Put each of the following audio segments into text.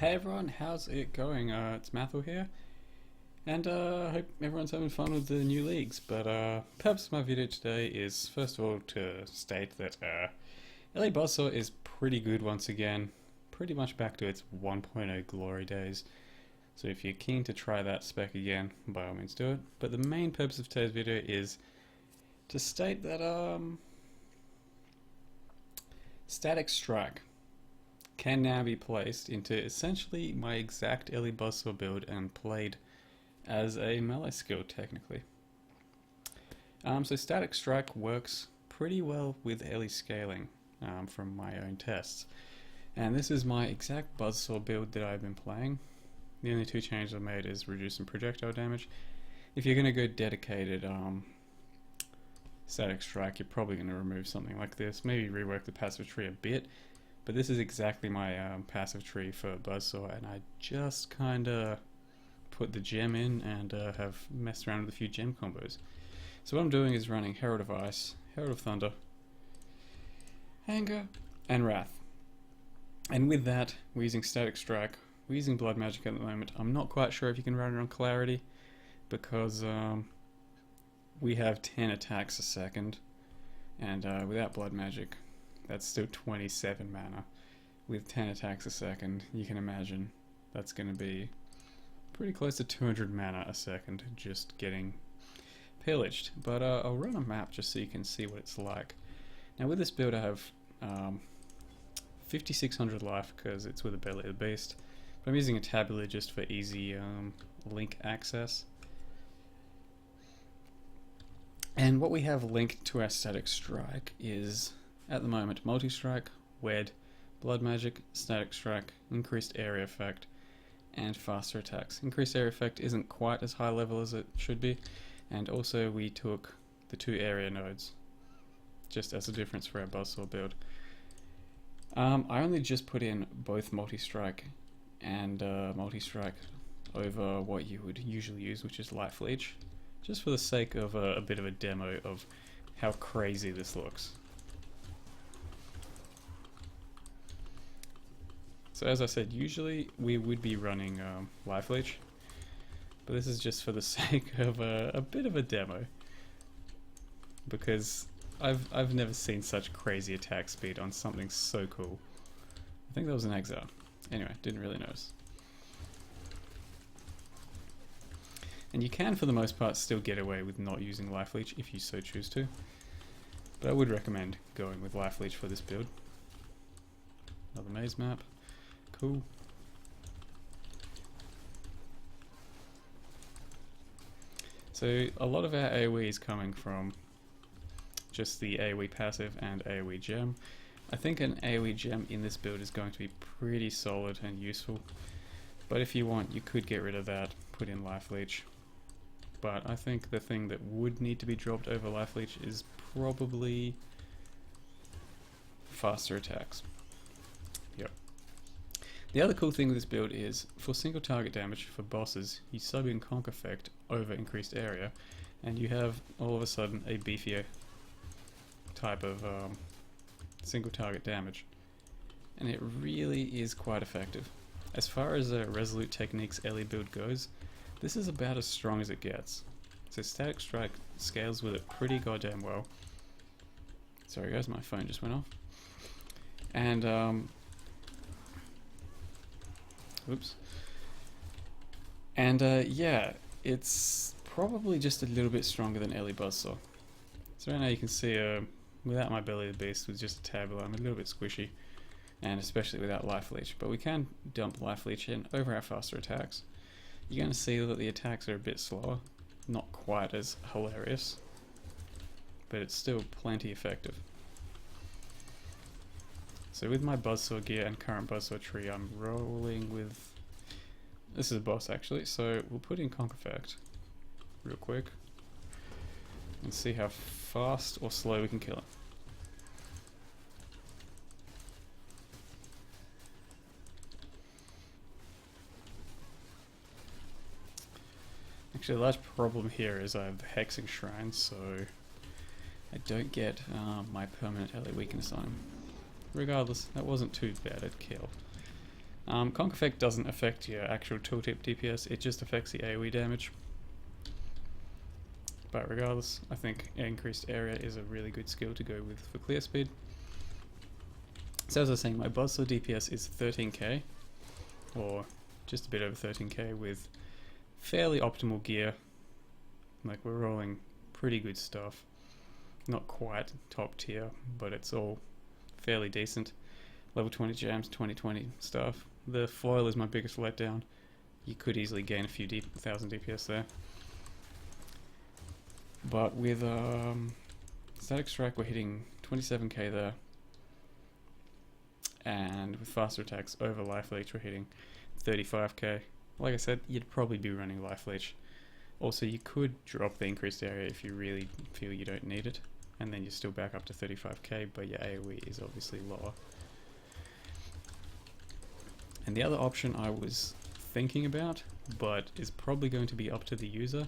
Hey everyone, how's it going? It's Mathil here, and I hope everyone's having fun with the new leagues. But purpose of my video today is first of all to state that Ele Buzzsaw is pretty good once again, pretty much back to its 1.0 glory days. So if you're keen to try that spec again, by all means do it. But the main purpose of today's video is to state that Static Strike can now be placed into essentially my exact Ele Buzzsaw build and played as a melee skill technically. So Static Strike works pretty well with Ele scaling from my own tests. And this is my exact Buzzsaw build that I've been playing. The only two changes I've made is reducing projectile damage. If you're going to go dedicated Static Strike, you're probably going to remove something like this, maybe rework the passive tree a bit. But this is exactly my passive tree for Buzzsaw, and I just kind of put the gem in and have messed around with a few gem combos. So what I'm doing is running Herald of Ice, Herald of Thunder, Anger, and Wrath. And with that, we're using Static Strike, we're using Blood Magic at the moment. I'm not quite sure if you can run it on Clarity, because we have 10 attacks a second, and without Blood Magic, that's still 27 mana. With 10 attacks a second, you can imagine that's going to be pretty close to 200 mana a second just getting pillaged. But I'll run a map just so you can see what it's like. Now with this build I have 5600 life because it's with a Belly of the Beast. But I'm using a tabular just for easy link access. And what we have linked to our Static Strike is, at the moment, Multi-Strike, Wed, Blood Magic, Static Strike, Increased Area Effect, and Faster Attacks. Increased Area Effect isn't quite as high level as it should be, and also we took the 2 area nodes, just as a difference for our Buzzsaw build. I only just put in both Multi-Strike and Multi-Strike over what you would usually use, which is Life Leech, just for the sake of a bit of a demo of how crazy this looks. So as I said, usually we would be running Life Leech, but this is just for the sake of a bit of a demo, because I've never seen such crazy attack speed on something so cool. I think that was an Exile. Anyway, didn't really notice. And you can, for the most part, still get away with not using Life Leech if you so choose to, but I would recommend going with Life Leech for this build. Another maze map. Cool. So a lot of our AoE is coming from just the AoE passive and AoE gem. I think an AoE gem in this build is going to be pretty solid and useful, but if you want, you could get rid of that, put in Life Leech. But I think the thing that would need to be dropped over Life Leech is probably faster attacks. Yep. The other cool thing with this build is, for single target damage for bosses, you sub in Conk Effect over increased area, and you have all of a sudden a beefier type of single target damage. And it really is quite effective. As far as Resolute Techniques Ele build goes, this is about as strong as it gets. So Static Strike scales with it pretty goddamn well. Sorry guys, my phone just went off. And oops. And yeah, it's probably just a little bit stronger than Ele Buzzsaw. So right now you can see without my Belly of the Beast, with just a tabular, I'm a little bit squishy, and especially without Life Leech. But we can dump Life Leech in over our faster attacks. You're going to see that the attacks are a bit slower, not quite as hilarious, but it's still plenty effective. So with my Buzzsaw gear and current Buzzsaw tree, I'm rolling with... This is a boss actually, so we'll put in Conk Effect real quick and see how fast or slow we can kill it. Actually, the large problem here is I have the Hexing Shrine, so I don't get my permanent Ele weakness on him. Regardless, that wasn't too bad a kill. Conk effect doesn't affect your actual tooltip DPS, it just affects the AoE damage. But regardless, I think increased area is a really good skill to go with for clear speed. So as I was saying, my Buzzsaw DPS is 13k, or just a bit over 13k with fairly optimal gear. Like, we're rolling pretty good stuff. Not quite top tier, but it's all fairly decent. Level 20 jams, 2020 stuff. The foil is my biggest letdown. You could easily gain a few thousand DPS there. But with Static Strike, we're hitting 27k there. And with faster attacks over Life Leech, we're hitting 35k. Like I said, you'd probably be running Life Leech. Also, you could drop the increased area if you really feel you don't need it, and then you're still back up to 35k, but your AoE is obviously lower. And the other option I was thinking about, but is probably going to be up to the user,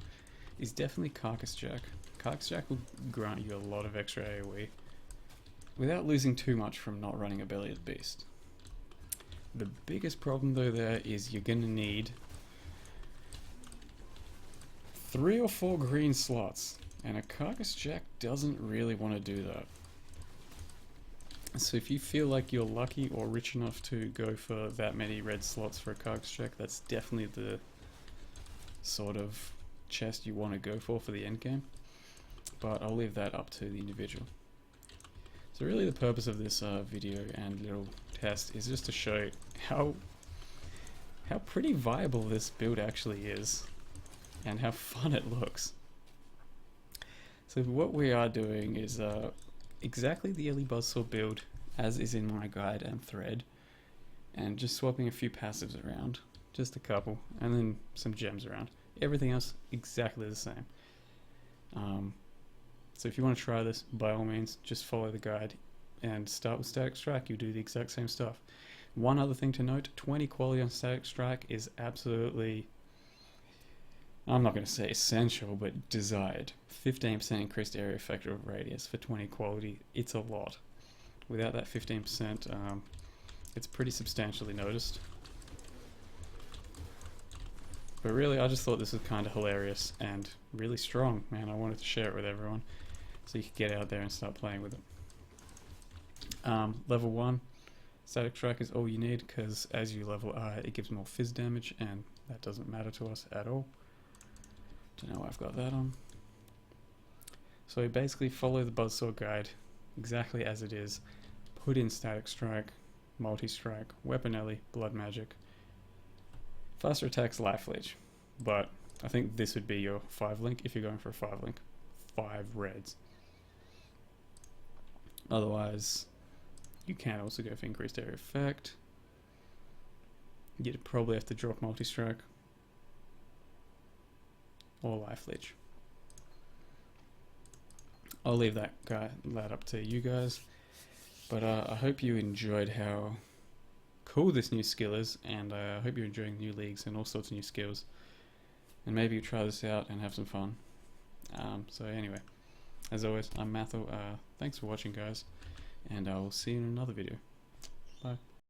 is definitely Carcass Jack. Carcass Jack will grant you a lot of extra AoE without losing too much from not running a Belly of the Beast. The biggest problem though there is you're going to need 3 or 4 green slots, and a Carcass Jack doesn't really want to do that. So if you feel like you're lucky or rich enough to go for that many red slots for a Carcass Jack, that's definitely the sort of chest you want to go for the end game. But I'll leave that up to the individual. So really the purpose of this video and little test is just to show how pretty viable this build actually is and how fun it looks. So what we are doing is exactly the Ele Buzzsaw build as is in my guide and thread, and just swapping a few passives around, just a couple, and then some gems around. Everything else exactly the same. So if you want to try this, by all means, just follow the guide and start with Static Strike. You do the exact same stuff. One other thing to note, 20 quality on Static Strike is absolutely, I'm not going to say essential, but desired. 15% increased area effect of radius for 20 quality, it's a lot. Without that 15%, it's pretty substantially noticed. But really, I just thought this was kind of hilarious and really strong, man. I wanted to share it with everyone so you could get out there and start playing with it. Level 1, Static Strike is all you need, because as you level I, it gives more fizz damage, and that doesn't matter to us at all. Don't know why I've got that on. So you basically follow the Buzzsaw guide exactly as it is. Put in Static Strike, Multi-Strike, Weapon Ele, Blood Magic, faster attacks, Life Leech. But I think this would be your 5 link if you're going for a 5 link. 5 reds. Otherwise, you can also go for increased area effect. You'd probably have to drop Multi-Strike or Life Leech. I'll leave that up to you guys. But I hope you enjoyed how cool this new skill is, and I hope you're enjoying new leagues and all sorts of new skills. And maybe you try this out and have some fun. So anyway, as always, I'm Matho. Thanks for watching, guys, and I will see you in another video. Bye.